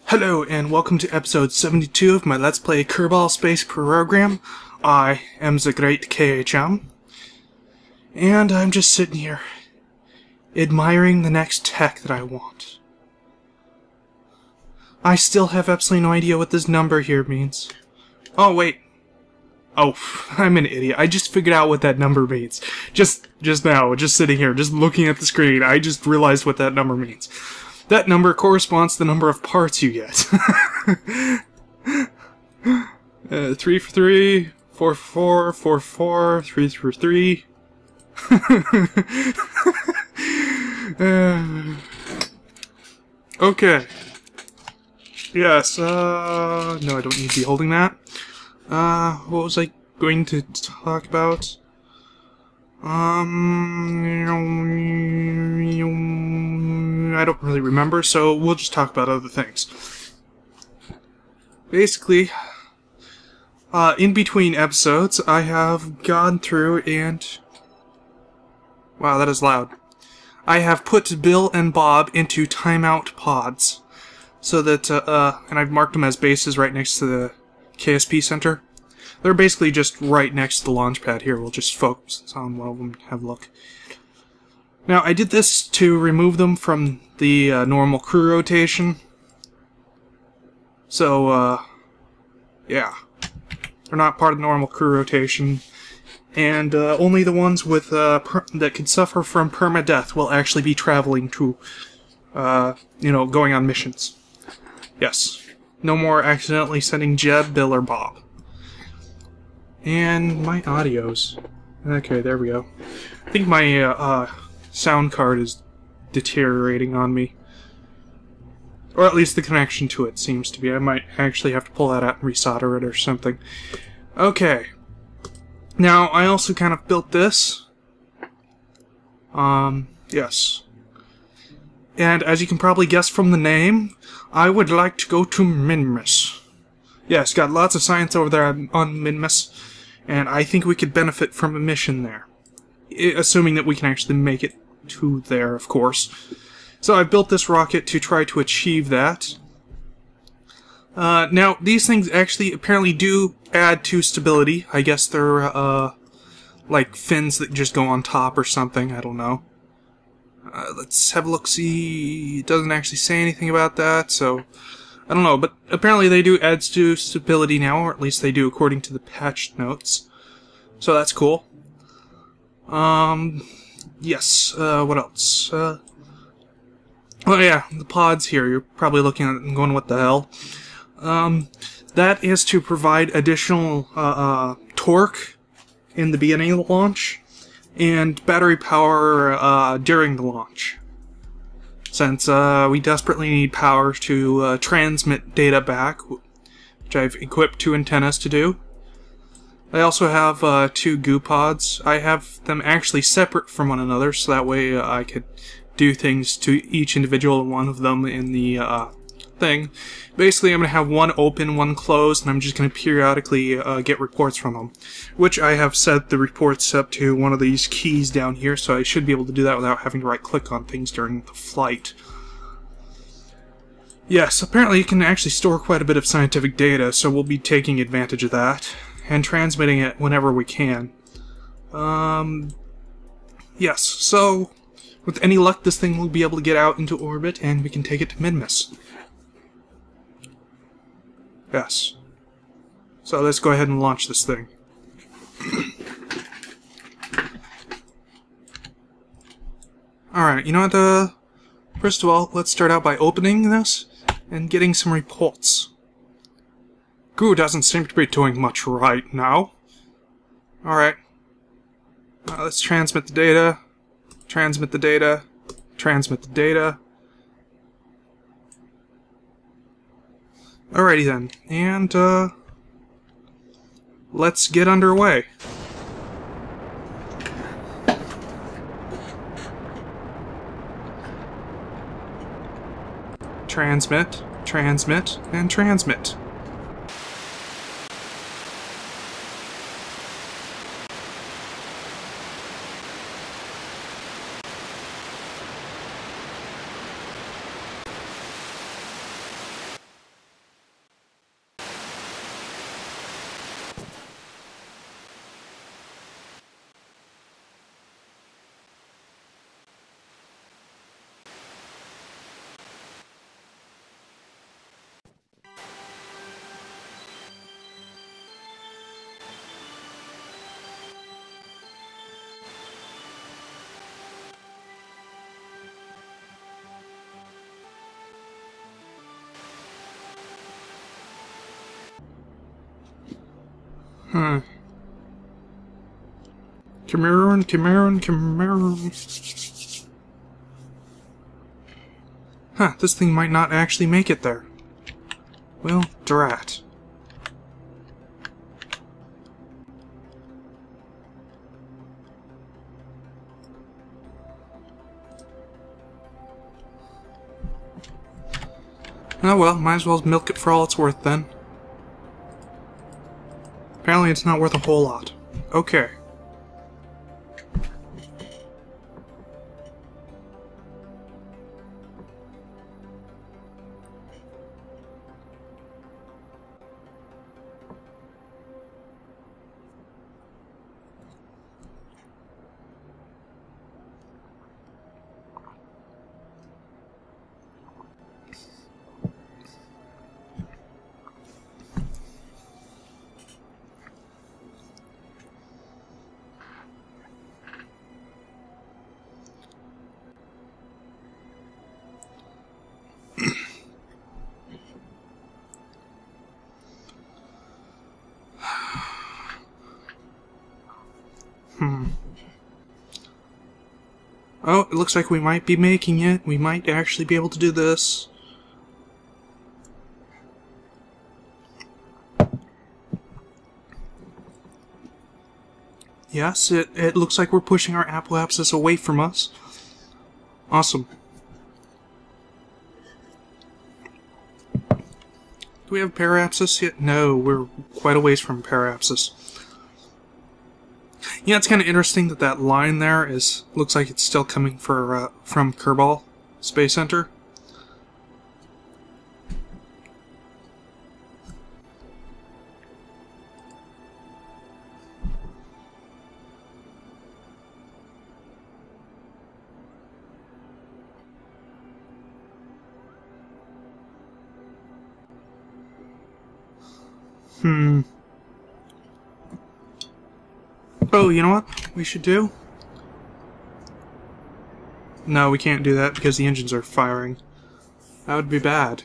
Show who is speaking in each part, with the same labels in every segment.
Speaker 1: Hello and welcome to episode 72 of my Let's Play Kerbal Space program. I am the great KHM, and I'm just sitting here, admiring the next tech that I want. I still have absolutely no idea what this number here means. Oh wait. Oh, I'm an idiot. I just figured out what that number means. Just now, just sitting here, just looking at the screen, I just realized what that number means. That number corresponds to the number of parts you get. 3 for 3, 4 for 4, 4 for 4, 3 for 3. Okay. Yes, no, I don't need to be holding that. What was I going to talk about? I don't really remember, so we'll just talk about other things. Basically, in between episodes, I have gone through and... Wow, that is loud. I have put Bill and Bob into timeout pods, so that, and I've marked them as bases right next to the KSP center. They're basically just right next to the launch pad here. We'll just focus on one of them and have a look. Now, I did this to remove them from the normal crew rotation. So, yeah. They're not part of the normal crew rotation. And only the ones with that could suffer from permadeath will actually be traveling to, going on missions. Yes. No more accidentally sending Jeb, Bill, or Bob. And my audios. Okay, there we go. I think my sound card is deteriorating on me. Or at least the connection to it seems to be. I might actually have to pull that out and resolder it or something. Okay. Now, I also kind of built this. Yes. And as you can probably guess from the name, I would like to go to Minmus. Yes, got lots of science over there on Minmus, and I think we could benefit from a mission there. Assuming that we can actually make it to there, of course. So I've built this rocket to try to achieve that. Now, these things actually apparently do add to stability. I guess they're, like fins that just go on top or something, I don't know. Let's have a look-see. It doesn't actually say anything about that, so... I don't know, but apparently they do add to stability now, or at least they do according to the patch notes. So that's cool. Yes, what else? Oh yeah, the pods here, you're probably looking at it and going, what the hell? That is to provide additional, torque in the beginning of the launch, and battery power, during the launch. Since we desperately need power to transmit data back, which I've equipped 2 antennas to do. I also have 2 goo pods. I have them actually separate from one another, so that way I could do things to each individual one of them in the thing. Basically, I'm going to have one open, one closed, and I'm just going to periodically get reports from them. Which I have set the reports up to one of these keys down here, so I should be able to do that without having to right-click on things during the flight. Yes, apparently you can actually store quite a bit of scientific data, so we'll be taking advantage of that, and transmitting it whenever we can. Yes, so with any luck this thing will be able to get out into orbit, and we can take it to Minmus. Yes. So let's go ahead and launch this thing. Alright, you know what, first of all, let's start out by opening this and getting some reports. Goo doesn't seem to be doing much right now. Alright. Let's transmit the data. Transmit the data. Transmit the data. Alrighty then, and, let's get underway. Transmit, transmit, and transmit. Huh. Cameron. Huh, this thing might not actually make it there. Well, drat. Oh well, might as well milk it for all it's worth then. Apparently it's not worth a whole lot. Okay. Oh, it looks like we might be making it. We might actually be able to do this. Yes, it looks like we're pushing our apoapsis away from us. Awesome. Do we have parapsis yet? No, we're quite a ways from parapsis. Yeah, it's kind of interesting that that line there looks like it's still coming from Kerbal Space Center. Oh, you know what we should do? No, we can't do that because the engines are firing. That would be bad.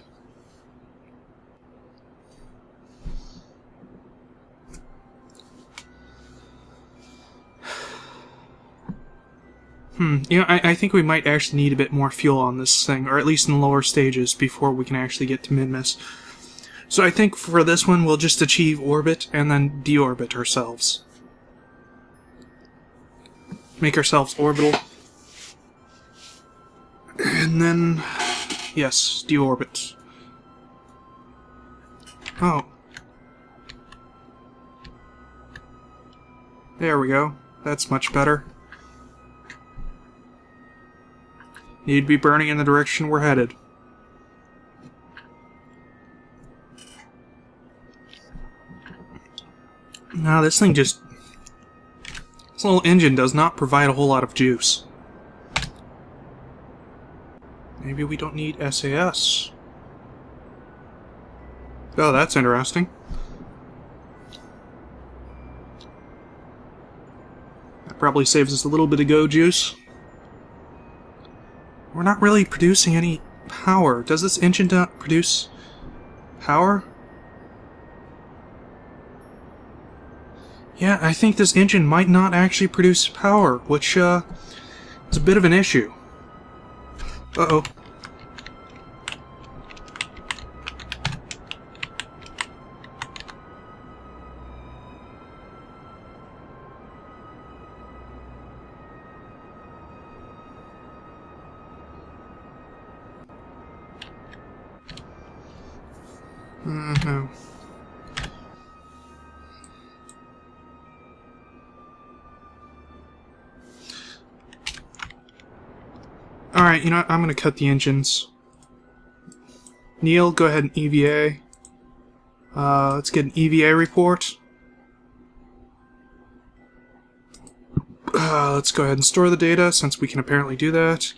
Speaker 1: You know, I think we might actually need a bit more fuel on this thing, or at least in the lower stages, before we can actually get to Minmus. So I think for this one, we'll just achieve orbit and then deorbit ourselves. Make ourselves orbital. And then, yes, deorbit. Oh. There we go. That's much better. Need to be burning in the direction we're headed. Now this thing just... This little engine does not provide a whole lot of juice. Maybe we don't need SAS. Oh, that's interesting. That probably saves us a little bit of go juice. We're not really producing any power. Does this engine not produce power? Yeah, I think this engine might not actually produce power, which, is a bit of an issue. Uh-oh. No. Alright, you know what? I'm gonna cut the engines. Neil, go ahead and EVA. Let's get an EVA report. Let's go ahead and store the data, since we can apparently do that.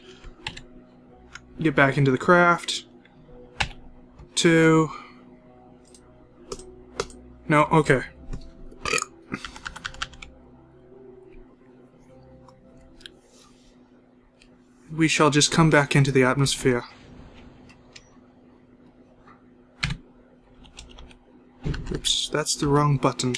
Speaker 1: Get back into the craft. 2... No, okay. We shall just come back into the atmosphere. Oops, that's the wrong button.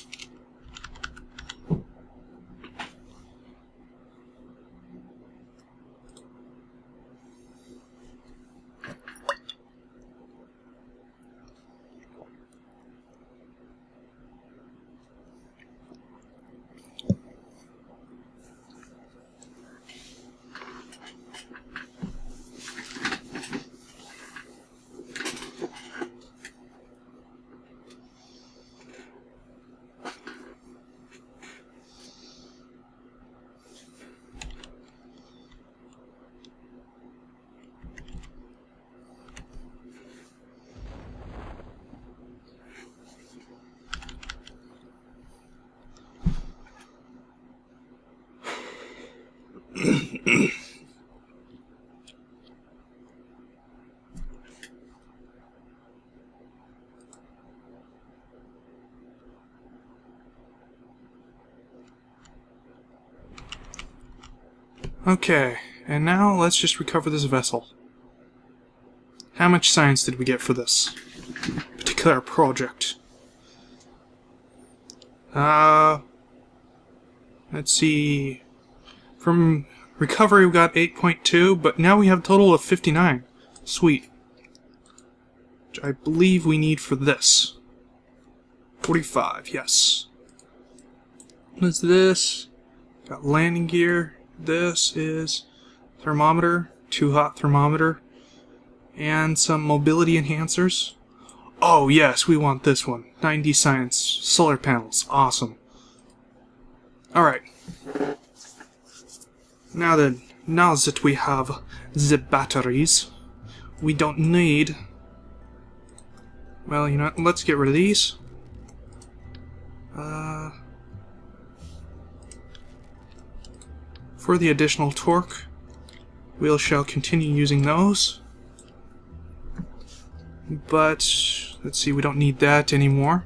Speaker 1: Okay, and now let's just recover this vessel. How much science did we get for this particular project? Let's see. From recovery we got 8.2, but now we have a total of 59. Sweet. Which I believe we need for this. 45, yes. What is this? Got landing gear. This is thermometer, too hot thermometer, and some mobility enhancers. Oh yes, we want this one. 9D science, solar panels, awesome. Alright. Now then, now that we have the batteries, we don't need... Well, you know what, let's get rid of these. For the additional torque, we shall continue using those. But, let's see, we don't need that anymore.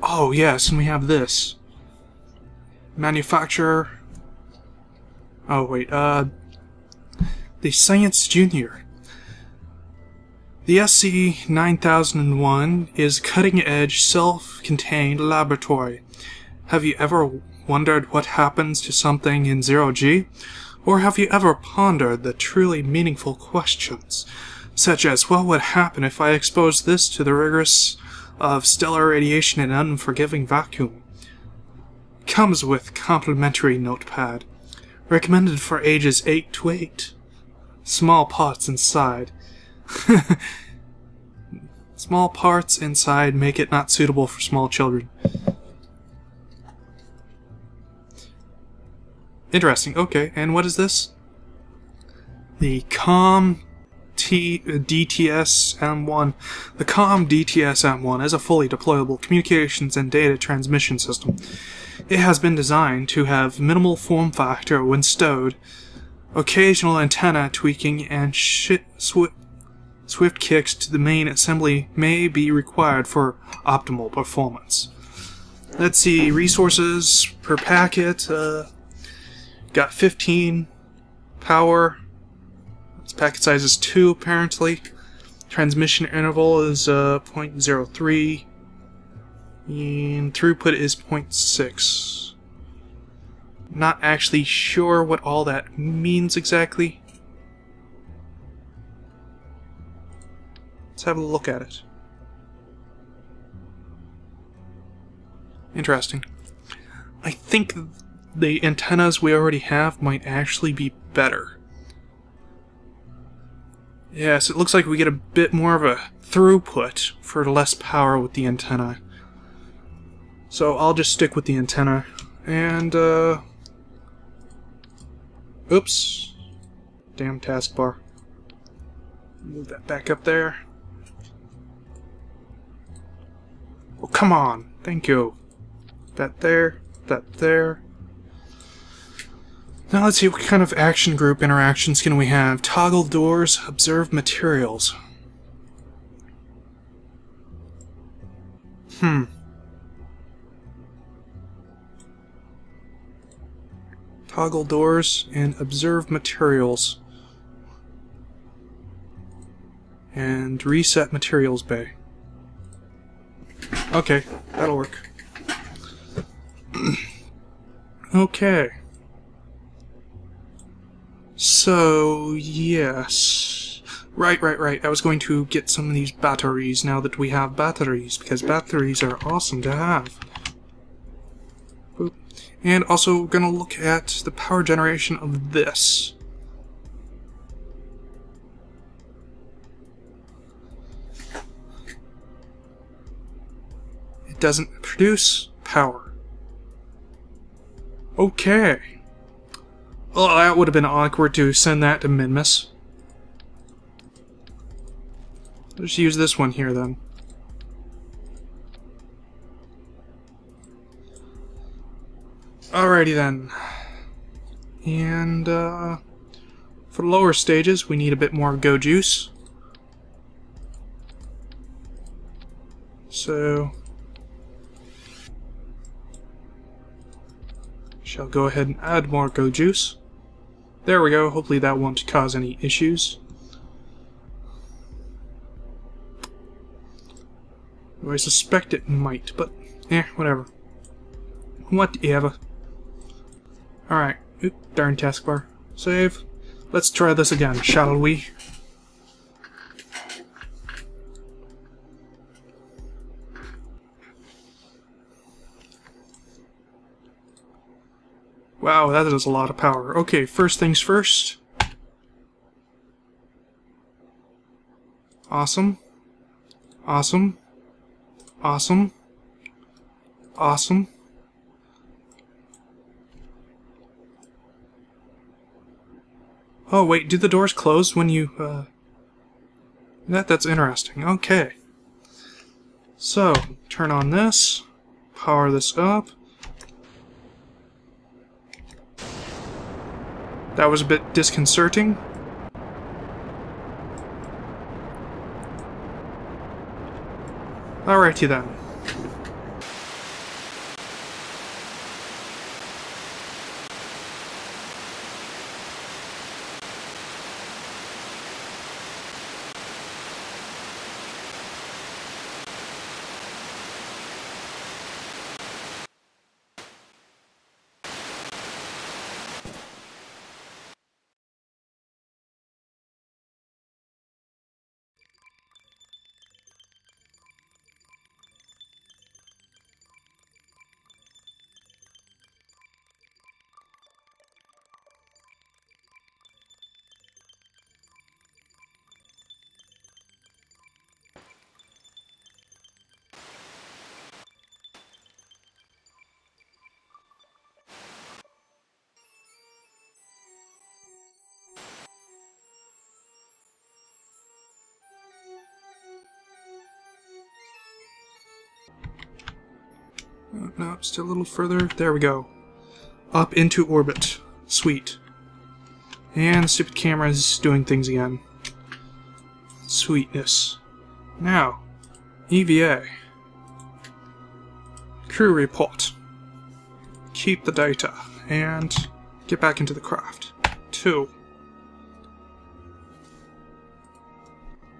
Speaker 1: Oh, yes, and we have this. Manufacturer... Oh, wait, the Science Junior. The SC-9001 is cutting-edge, self-contained laboratory. Have you ever wondered what happens to something in zero-G? Or have you ever pondered the truly meaningful questions, such as what would happen if I exposed this to the rigors of stellar radiation in an unforgiving vacuum? Comes with complimentary notepad. Recommended for ages 8 to 8. Small parts inside. Small parts inside make it not suitable for small children. Interesting, okay, and what is this? The DTS-M1. The DTS-M1 is a fully deployable communications and data transmission system. It has been designed to have minimal form factor when stowed, occasional antenna tweaking, and swift kicks to the main assembly may be required for optimal performance. Let's see, resources per packet, got 15 power. Its packet size is 2 apparently. Transmission interval is 0.03. And throughput is 0.6. Not actually sure what all that means exactly. Let's have a look at it. Interesting. I think the antennas we already have might actually be better. Yes, it looks like we get a bit more of a throughput for less power with the antenna. So I'll just stick with the antenna. And, oops. Damn taskbar. Move that back up there. Oh, come on. Thank you. That there. That there. Now let's see, what kind of action group interactions can we have? Toggle doors, observe materials. Toggle doors and observe materials. And reset materials bay. Okay, that'll work. Okay. So, yes. Right. I was going to get some of these batteries now that we have batteries, because batteries are awesome to have. Boop. And also, we're going to look at the power generation of this. It doesn't produce power. Okay. Well, that would have been awkward to send that to Minmus. Let's use this one here, then. Alrighty, then. And, for the lower stages, we need a bit more go juice. So... shall go ahead and add more go juice. There we go. Hopefully that won't cause any issues. I suspect it might, but whatever. Whatever. Alright. Oop, darn taskbar. Save. Let's try this again, shall we? Wow, that is a lot of power. Okay, first things first. Awesome. Awesome. Awesome. Awesome. Oh, wait, do the doors close when you, That's interesting. Okay. So, turn on this. Power this up. That was a bit disconcerting. Alrighty then. No, still a little further. There we go. Up into orbit. Sweet. And the stupid camera is doing things again. Sweetness. Now, EVA. Crew report. Keep the data. And get back into the craft. 2.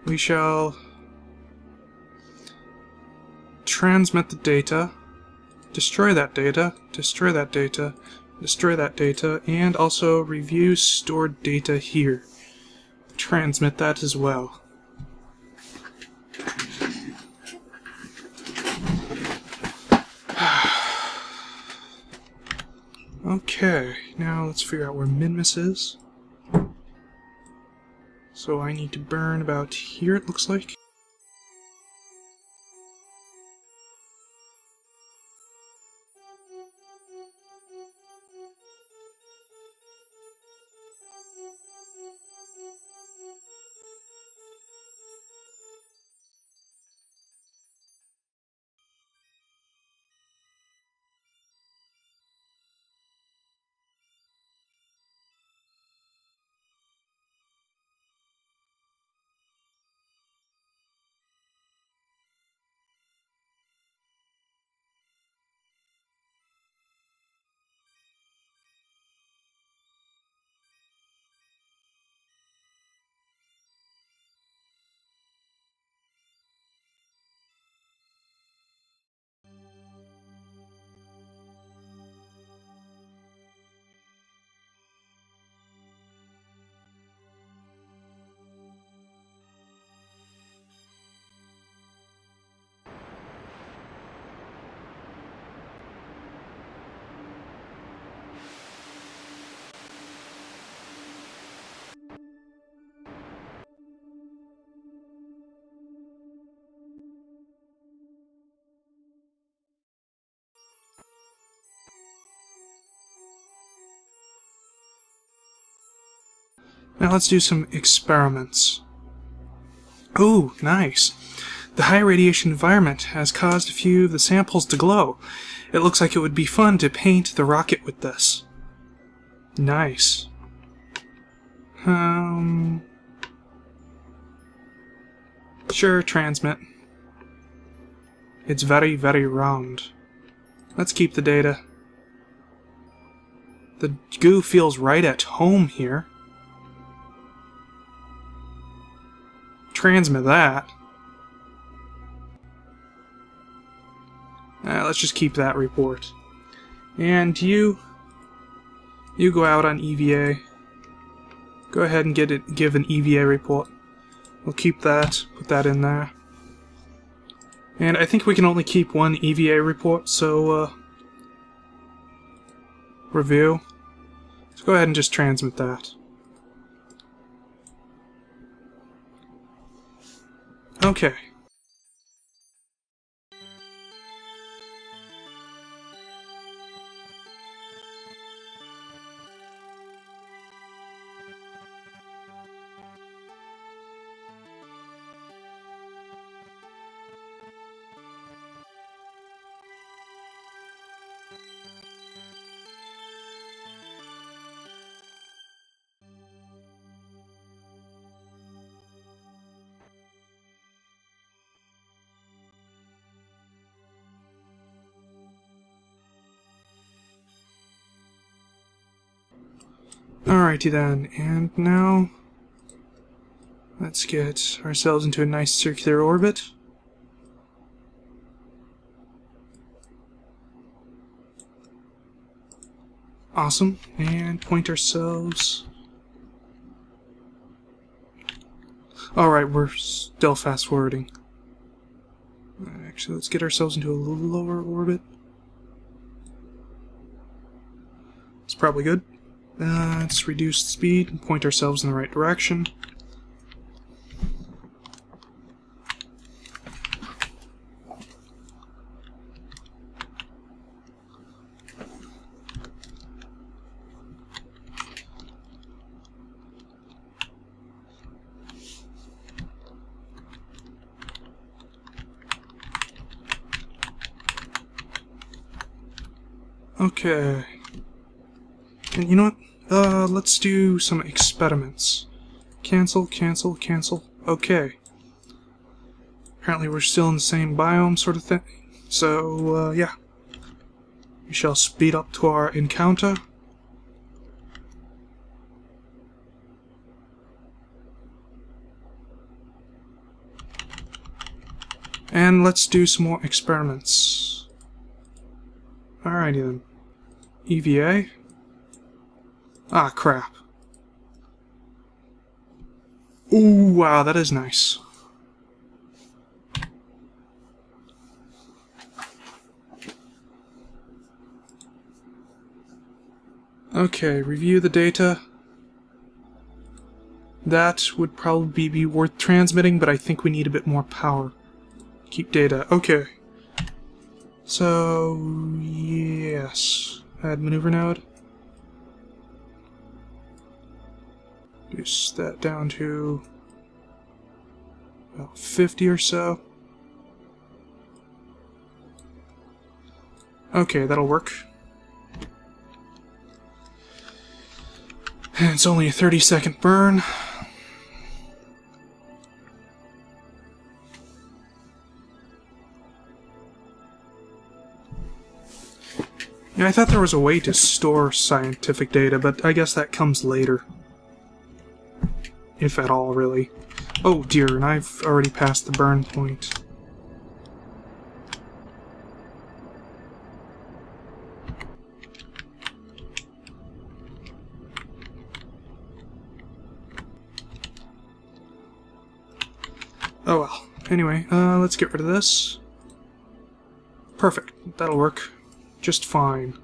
Speaker 1: We shall transmit the data. Destroy that data, destroy that data, destroy that data, and also review stored data here. Transmit that as well. Okay, now let's figure out where Minmus is. So I need to burn about here, it looks like. Now let's do some experiments. Ooh, nice. The high radiation environment has caused a few of the samples to glow. It looks like it would be fun to paint the rocket with this. Nice. Sure, transmit. It's very, very round. Let's keep the data. The goo feels right at home here. Transmit that. Let's just keep that report. And you go out on EVA. Go ahead and give an EVA report. We'll keep that, put that in there. And I think we can only keep one EVA report, so, review. So go ahead and just transmit that. Okay. Alrighty then, and now let's get ourselves into a nice circular orbit. Awesome, and point ourselves... Alright, we're still fast forwarding. Actually, let's get ourselves into a little lower orbit. It's probably good. Let's reduce the speed and point ourselves in the right direction. Okay. And you know what? Let's do some experiments. Cancel, cancel, cancel. Okay. Apparently we're still in the same biome sort of thing. So, yeah. We shall speed up to our encounter. And let's do some more experiments. Alrighty then. EVA. Ah, crap. Ooh, wow, that is nice. Okay, review the data. That would probably be worth transmitting, but I think we need a bit more power. Keep data. Okay. So, yes. Add maneuver node. Reduce that down to about 50 or so. Okay, that'll work. And it's only a 30-second burn. Yeah, I thought there was a way to store scientific data, but I guess that comes later. If at all, really. Oh dear, and I've already passed the burn point. Oh well. Anyway, let's get rid of this. Perfect. That'll work just fine.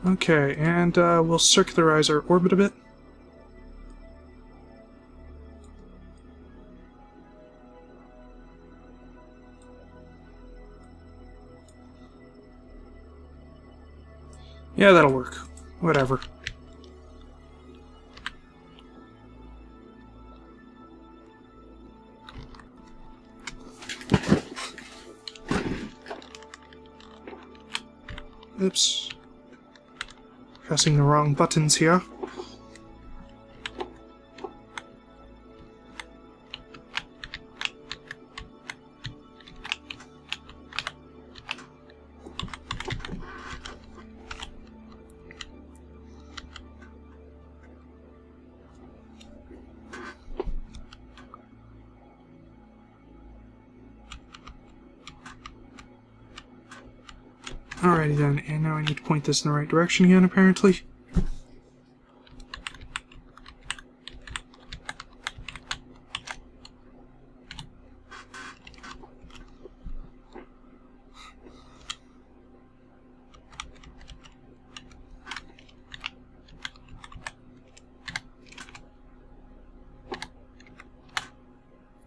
Speaker 1: Okay, and we'll circularize our orbit a bit. Yeah, that'll work. Whatever. Oops. Pressing the wrong buttons here. Alrighty then, and now I need to point this in the right direction again, apparently.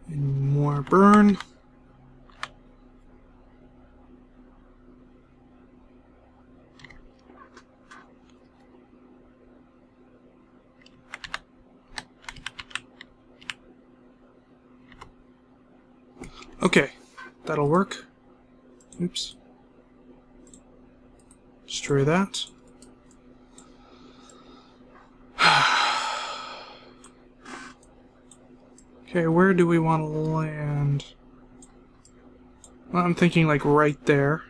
Speaker 1: And more burn. Okay, that'll work. Oops. Destroy that. Okay, where do we want to land? Well, I'm thinking like right there.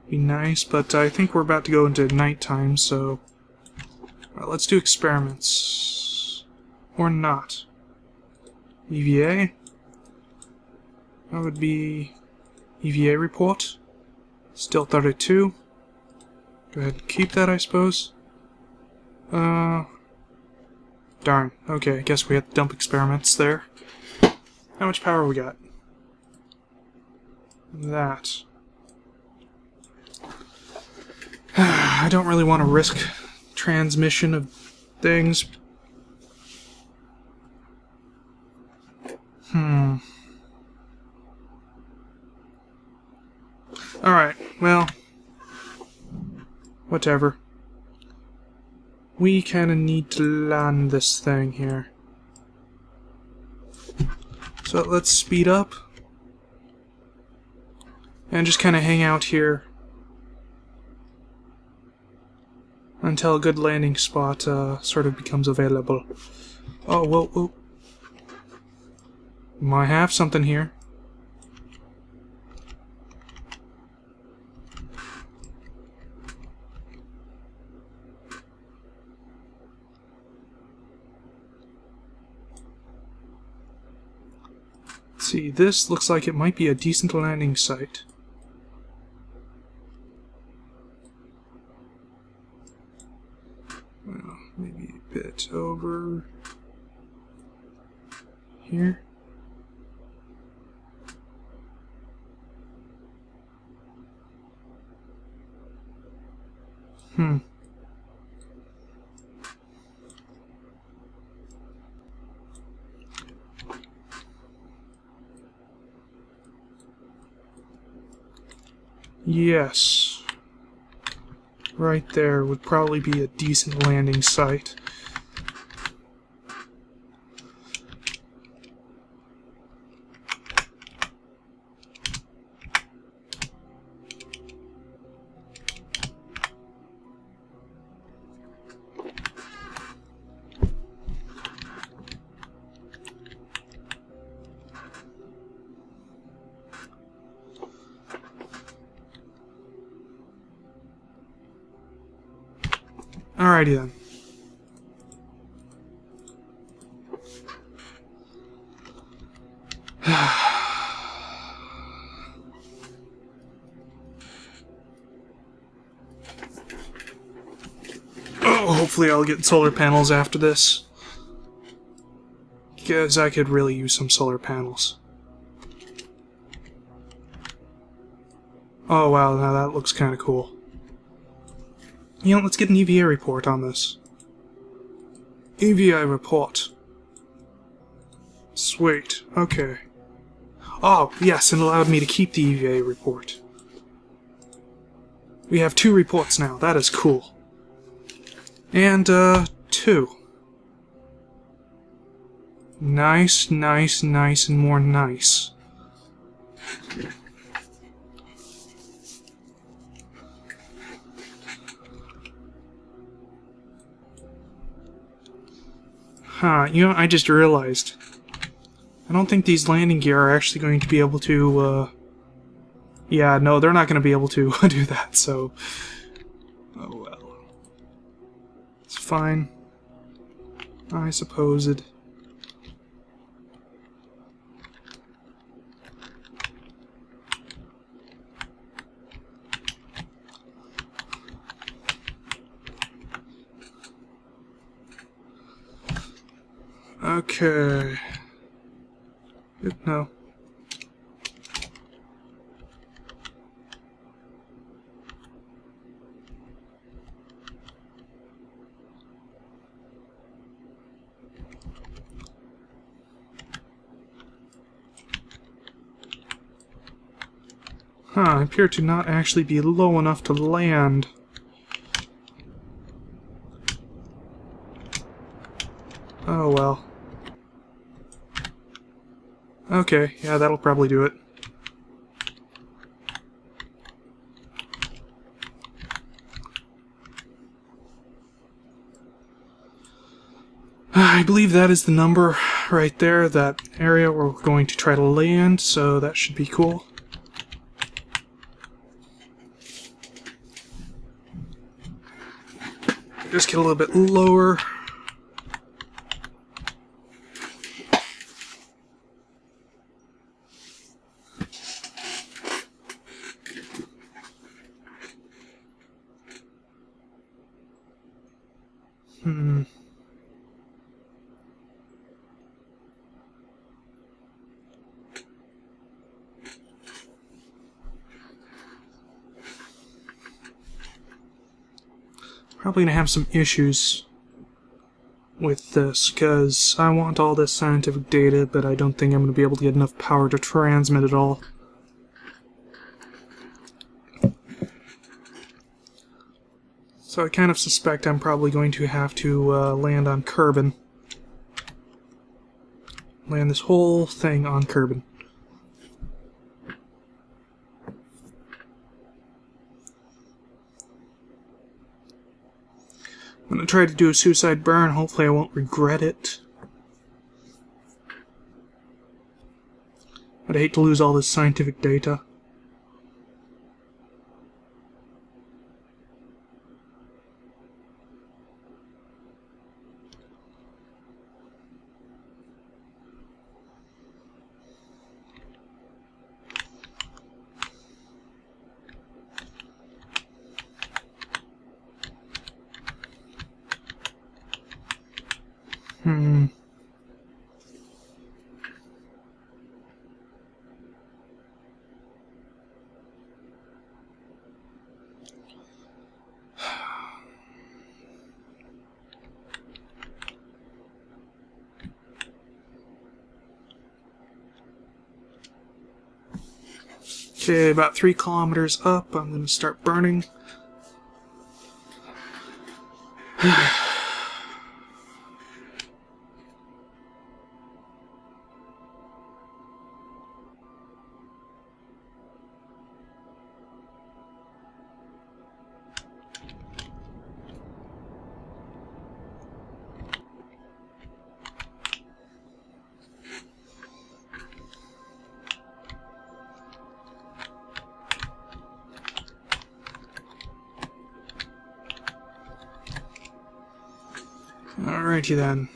Speaker 1: Be nice, but I think we're about to go into nighttime, so let's do experiments. Or not. EVA. That would be EVA report. Still 32. Go ahead and keep that, I suppose. Darn. Okay, I guess we have to dump experiments there. How much power we got? That. I don't really want to risk transmission of things. Alright, well, whatever. We kinda need to land this thing here. So let's speed up. And just kinda hang out here until a good landing spot sort of becomes available. Oh, whoa, whoa. Might have something here. See, this looks like it might be a decent landing site. Well, maybe a bit over here. Yes. Right there would probably be a decent landing site. Alrighty then. Oh, hopefully I'll get solar panels after this. Because I could really use some solar panels. Oh wow, now that looks kinda cool. You know, let's get an EVA report on this. EVA report. Sweet. Okay. Oh, yes, it allowed me to keep the EVA report. We have 2 reports now. That is cool. And, 2. Nice, nice, nice, and more nice. Huh, you know, I just realized. I don't think these landing gear are actually going to be able to, yeah, no, they're not going to be able to do that, so... Oh well. It's fine. I suppose it... Okay. No. Huh, I appear to not actually be low enough to land. Oh well. Okay, yeah, that'll probably do it. I believe that is the number right there, that area where we're going to try to land, so that should be cool. Just get a little bit lower. Probably gonna have some issues with this, because I want all this scientific data, but I don't think I'm gonna be able to get enough power to transmit it all. So I kind of suspect I'm probably going to have to land on Kerbin. Land this whole thing on Kerbin. I'm going to try to do a suicide burn. Hopefully I won't regret it. I'd hate to lose all this scientific data. Okay, about 3 kilometers up, I'm going to start burning. Alrighty then.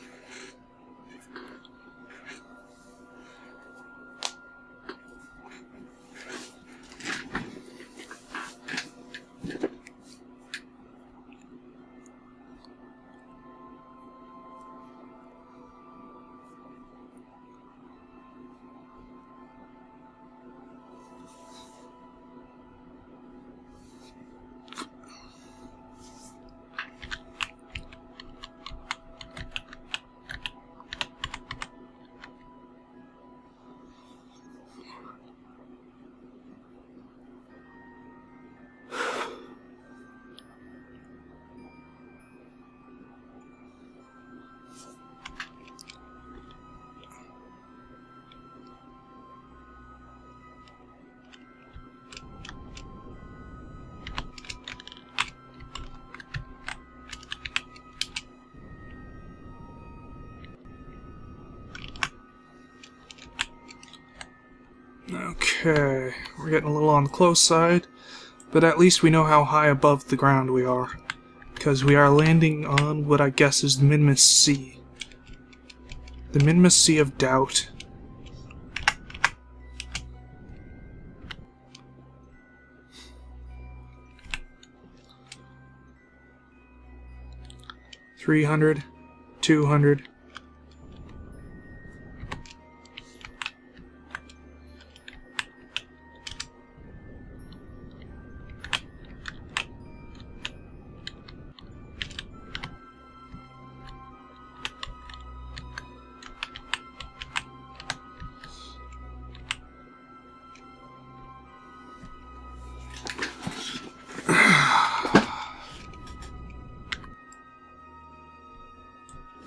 Speaker 1: Okay, we're getting a little on the close side, but at least we know how high above the ground we are, because we are landing on what I guess is the Minmus Sea. The Minmus Sea of Doubt. $300, $200,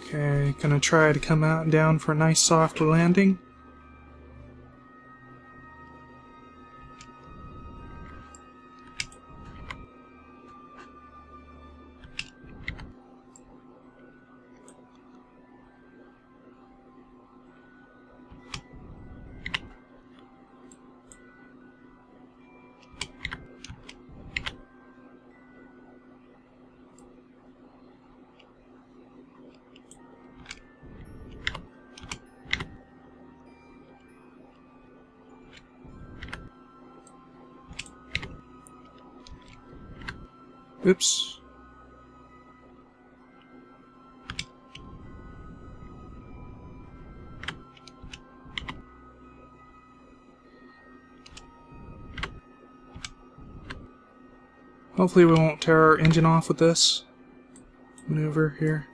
Speaker 1: Okay, gonna try to come out and down for a nice soft landing. Oops. Hopefully we won't tear our engine off with this maneuver here.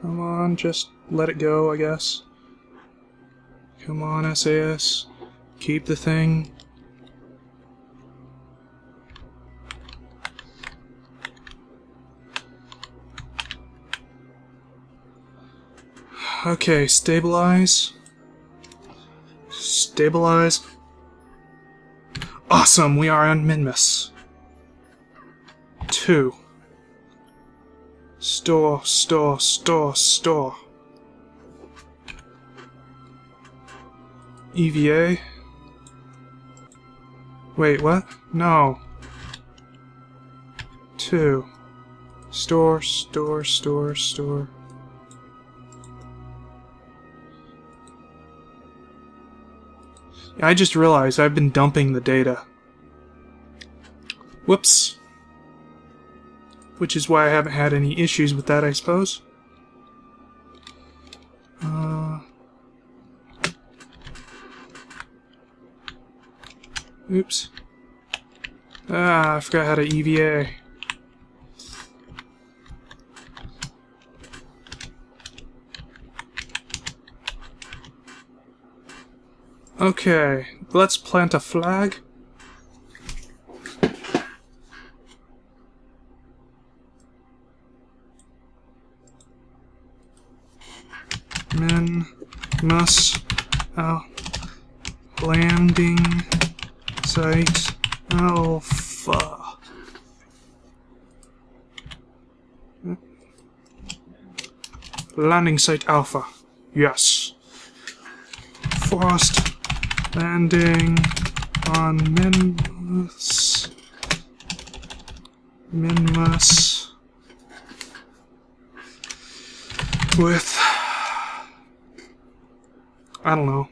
Speaker 1: Come on, just let it go, I guess. Come on, SAS. Keep the thing. Okay, stabilize. Stabilize. Awesome, we are on Minmus. 2. Store, store, store, store. EVA. Wait, what? No. 2. Store, store, store, store. I just realized I've been dumping the data. Whoops. Which is why I haven't had any issues with that, I suppose. Oops. Ah, I forgot how to EVA. Okay, let's plant a flag. Minmus landing site alpha. Landing site alpha. Yes. Forced landing on Minmus. With, I don't know.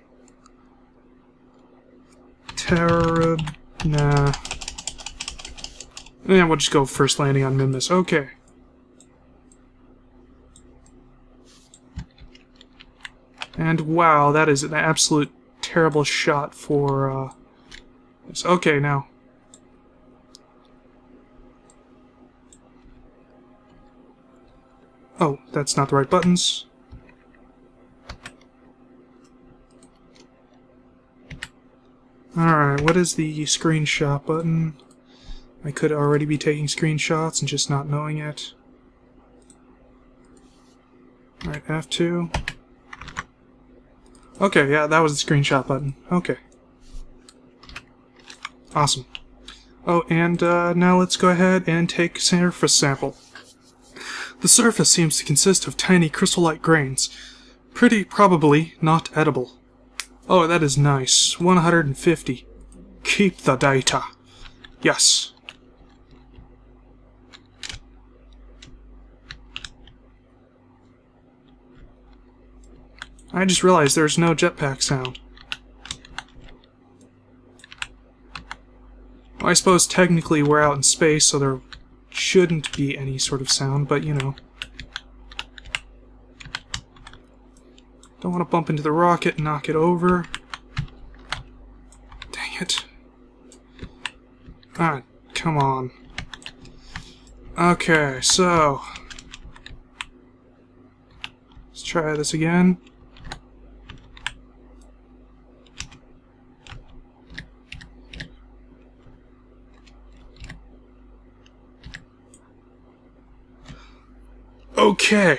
Speaker 1: Nah. Yeah, we'll just go first landing on Minmus. Okay. And wow, that is an absolute terrible shot for, this. Okay, now. Oh, that's not the right buttons. Alright, what is the screenshot button? I could already be taking screenshots and just not knowing it. Alright, F2. Okay, yeah, that was the screenshot button. Okay. Awesome. Oh, and now let's go ahead and take surface sample. The surface seems to consist of tiny crystal-like grains. Pretty probably not edible. Oh, that is nice. 150. Keep the data. Yes. I just realized there's no jetpack sound. Well, I suppose technically we're out in space, so there shouldn't be any sort of sound, but you know. Don't want to bump into the rocket and knock it over. Dang it. Ah, come on. Okay, so let's try this again. Okay.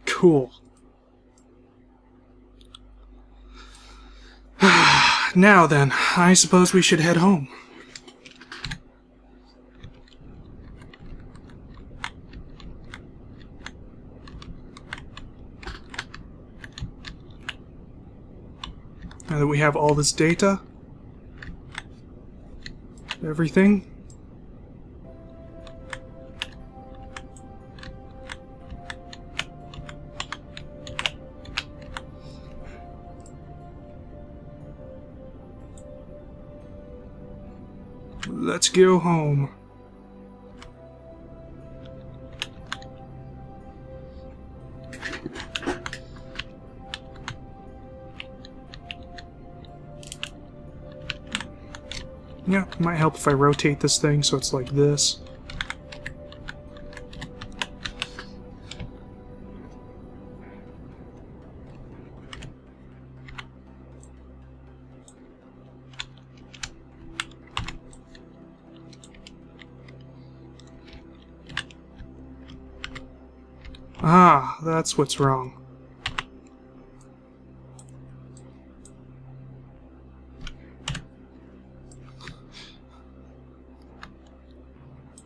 Speaker 1: Cool. Now then, I suppose we should head home. Now that we have all this data, everything. Let's go home. Yeah, it might help if I rotate this thing so it's like this. Ah, that's what's wrong.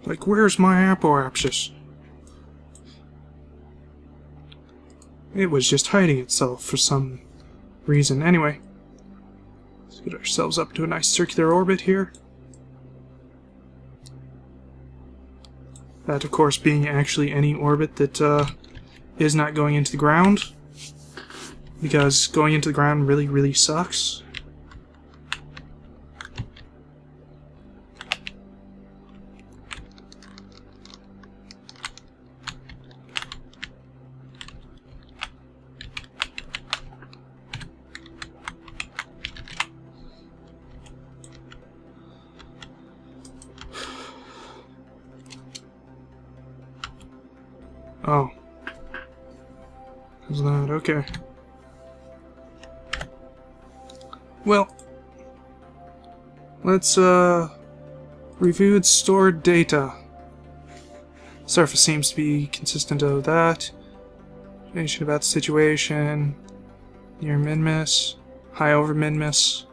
Speaker 1: Like, where's my apoapsis? It was just hiding itself for some reason. Anyway, let's get ourselves up to a nice circular orbit here. That, of course, being actually any orbit that is not going into the ground, because going into the ground really, really sucks. Oh. Is that okay? Well, let's review stored data. Surface seems to be consistent of that. Information about the situation. Near Minmus. High over Minmus.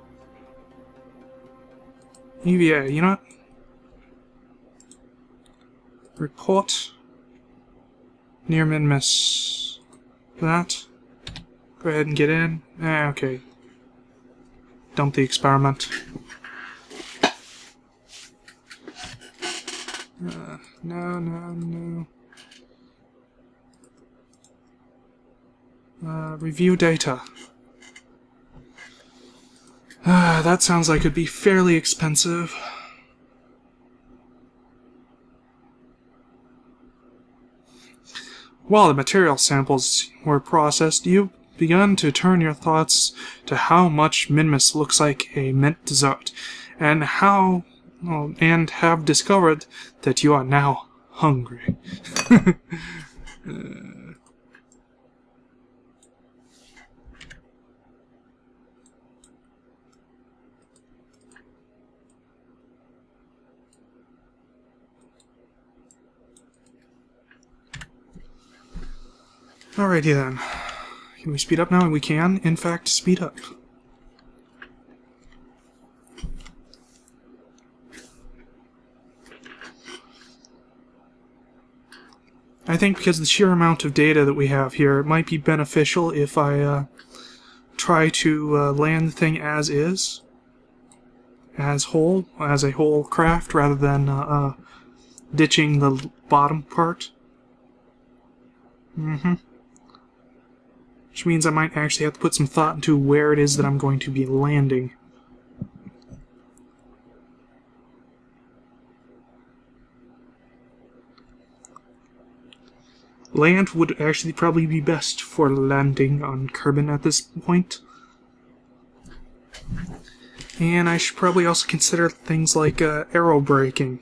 Speaker 1: EVA, you know what? Report. Near Minmus. That. Go ahead and get in. Okay. Dump the experiment. No. Review data. That sounds like it'd be fairly expensive. While the material samples were processed, you've begun to turn your thoughts to how much Minmus looks like a mint dessert, and and have discovered that you are now hungry. Alrighty then. Can we speed up now? We can, in fact, speed up. I think because of the sheer amount of data that we have here, it might be beneficial if I try to land the thing as is. As a whole craft, rather than ditching the bottom part. Which means I might actually have to put some thought into where it is that I'm going to be landing. Land would actually probably be best for landing on Kerbin at this point. And I should probably also consider things like aero braking.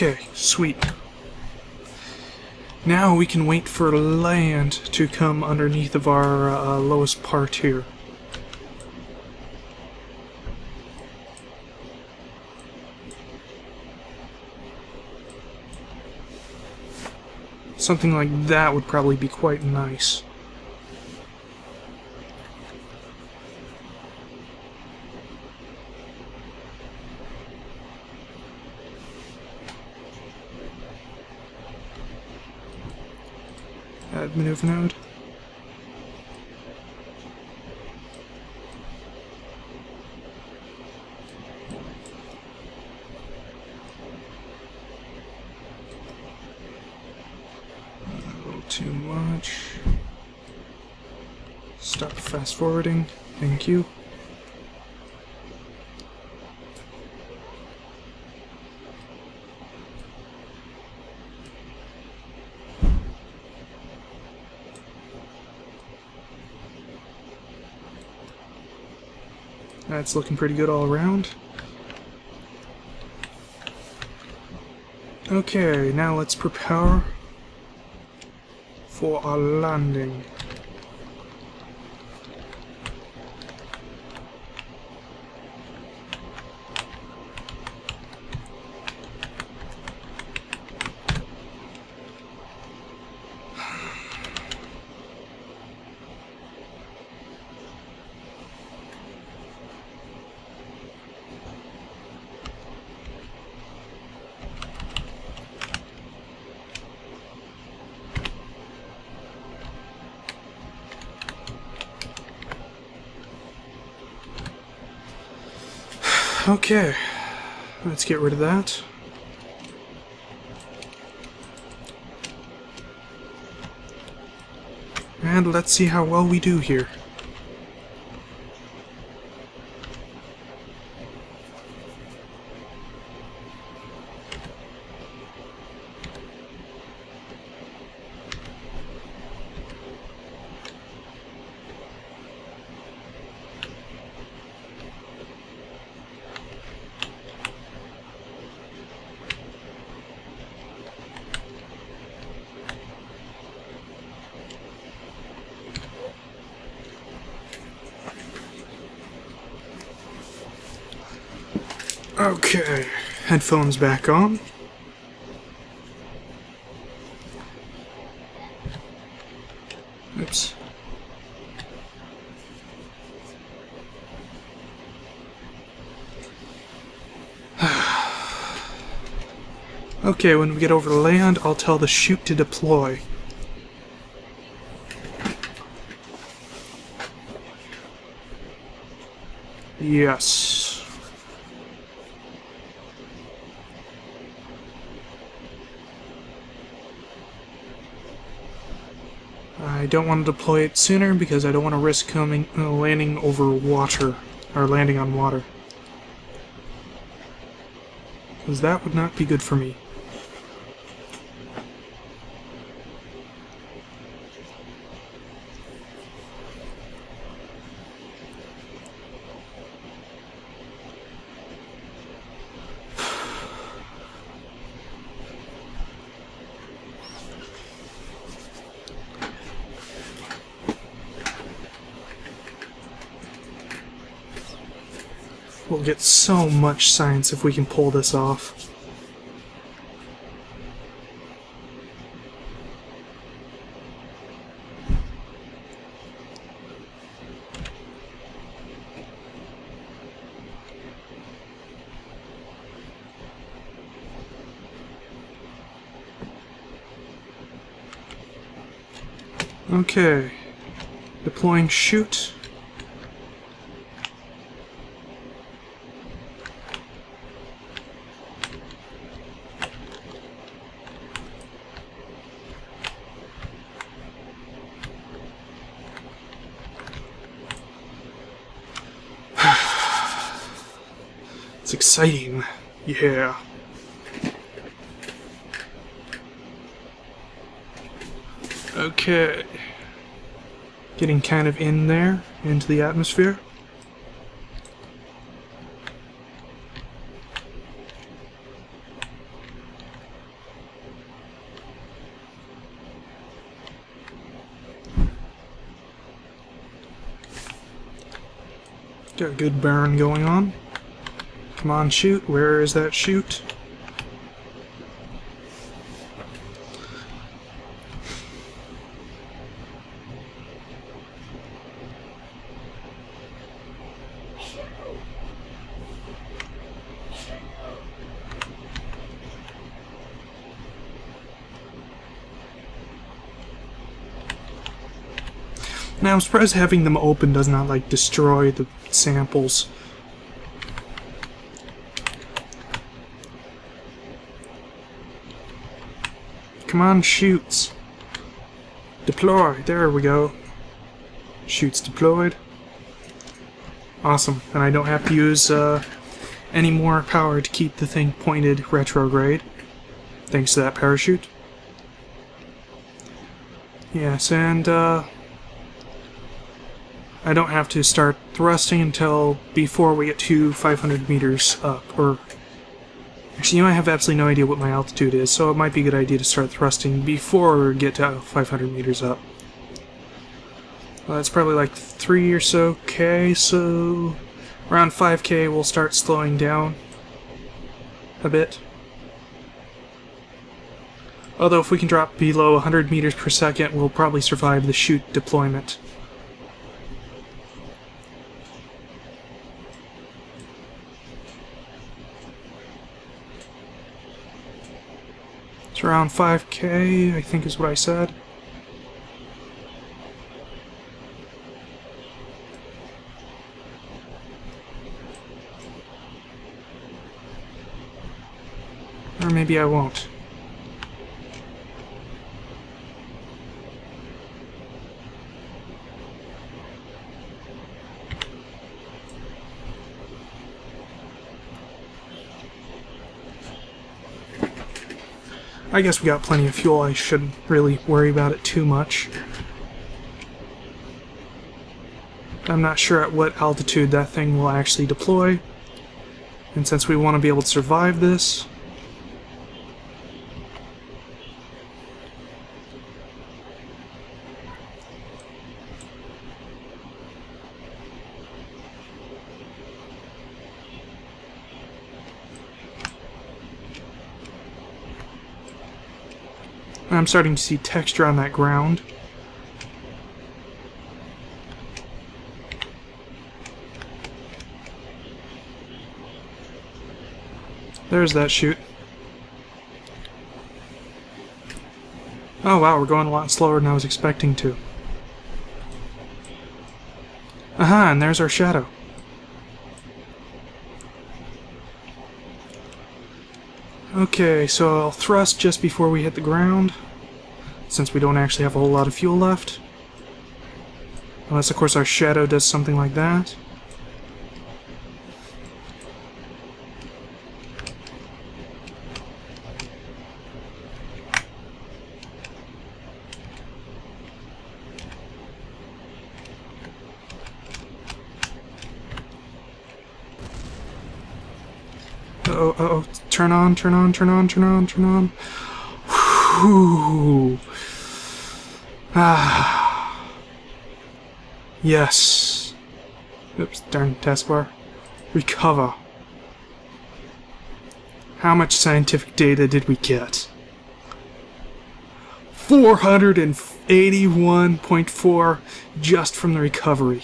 Speaker 1: Okay, sweet. Now we can wait for land to come underneath of our lowest part here. Something like that would probably be quite nice. Add maneuver node. A little too much. Stop fast forwarding. Thank you. That's looking pretty good all around. Okay, now let's prepare for our landing. Okay, let's get rid of that. And let's see how well we do here. Okay, headphones back on. Oops. Okay, when we get over the land, I'll tell the chute to deploy. Yes. I don't want to deploy it sooner because I don't want to risk landing over water, or landing on water. Because that would not be good for me. We'll get so much science if we can pull this off. Okay. Deploying chute. It's exciting. Yeah. Okay. Getting kind of in there, into the atmosphere. Got a good burn going on. Come on, shoot. Where is that shoot? Now, I'm surprised having them open does not, like, destroy the samples. Come on, shoots. Deploy. There we go. Shoots deployed. Awesome. And I don't have to use any more power to keep the thing pointed retrograde. Thanks to that parachute. Yes, and I don't have to start thrusting until before we get to 500 meters up, or actually, I have absolutely no idea what my altitude is, so it might be a good idea to start thrusting before we get to 500 meters up. Well, that's probably like 3 or so K, so around 5K we'll start slowing down a bit. Although if we can drop below 100 meters per second, we'll probably survive the chute deployment. It's around 5K, I think is what I said. Or maybe I won't. I guess we got plenty of fuel, I shouldn't really worry about it too much. I'm not sure at what altitude that thing will actually deploy, and since we want to be able to survive this, I'm starting to see texture on that ground. There's that chute. Oh wow, we're going a lot slower than I was expecting to. Aha, and there's our shadow. Okay, so I'll thrust just before we hit the ground, since we don't actually have a whole lot of fuel left. Unless, of course, our shadow does something like that. Uh-oh, uh-oh. Turn on, turn on, turn on, turn on, turn on. Whew. Ah. Yes. Oops, darn taskbar. Recover. How much scientific data did we get? 481.4 just from the recovery.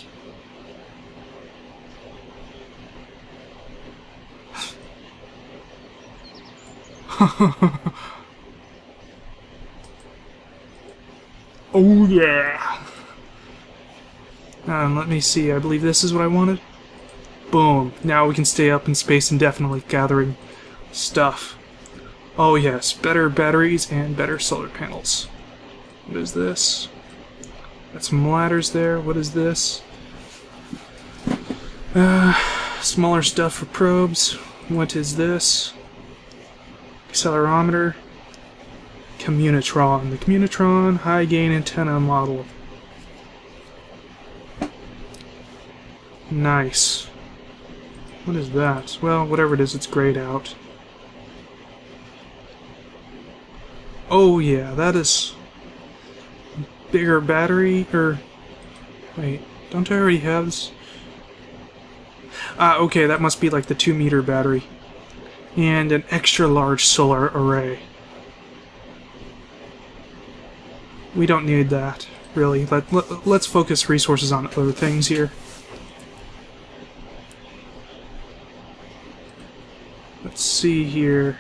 Speaker 1: Oh yeah! Let me see, I believe this is what I wanted. Boom. Now we can stay up in space indefinitely gathering stuff. Oh yes, better batteries and better solar panels. What is this? Got some ladders there. What is this? Smaller stuff for probes. What is this? Accelerometer. Communitron. The Communitron high gain antenna model. Nice. What is that? Well, whatever it is, it's grayed out. Oh yeah, that is bigger battery, or wait, don't I already have this? Okay, that must be like the 2-meter battery. And an extra large solar array. We don't need that, really. Let's focus resources on other things here. Let's see here.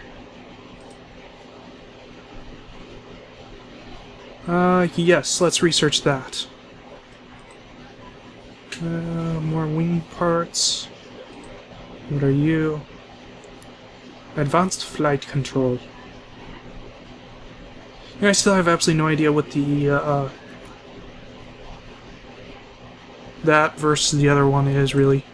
Speaker 1: Yes, let's research that. More wing parts. What are you? Advanced flight control. Yeah, I still have absolutely no idea what the, that versus the other one is, really.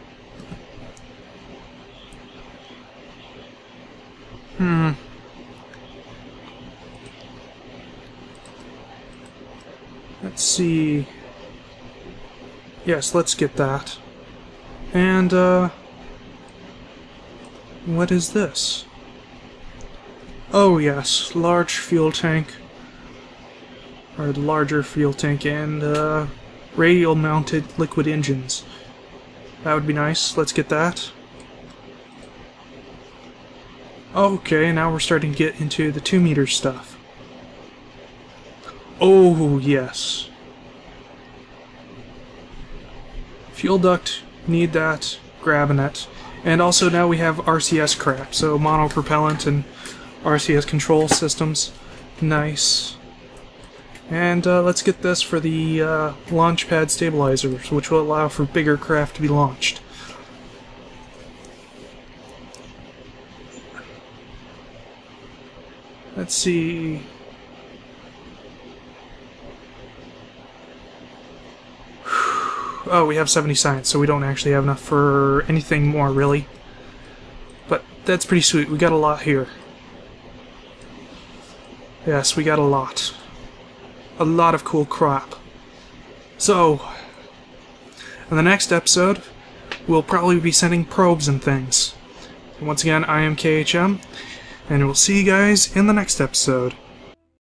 Speaker 1: Let's see. Yes, let's get that. And, what is this? Oh yes, large fuel tank. Or larger fuel tank and, radial-mounted liquid engines. That would be nice. Let's get that. Okay, now we're starting to get into the 2-meter stuff. Oh, yes. Fuel duct, need that, grabbing it. And also now we have RCS crap, so monopropellant and RCS control systems. Nice. And let's get this for the launch pad stabilizers, which will allow for bigger craft to be launched. Let's see. Oh, we have 70 science, so we don't actually have enough for anything more, really. But that's pretty sweet. We got a lot here. Yes, we got a lot. A lot of cool crap. So, in the next episode, we'll probably be sending probes and things. And once again, I am KHM, and we'll see you guys in the next episode.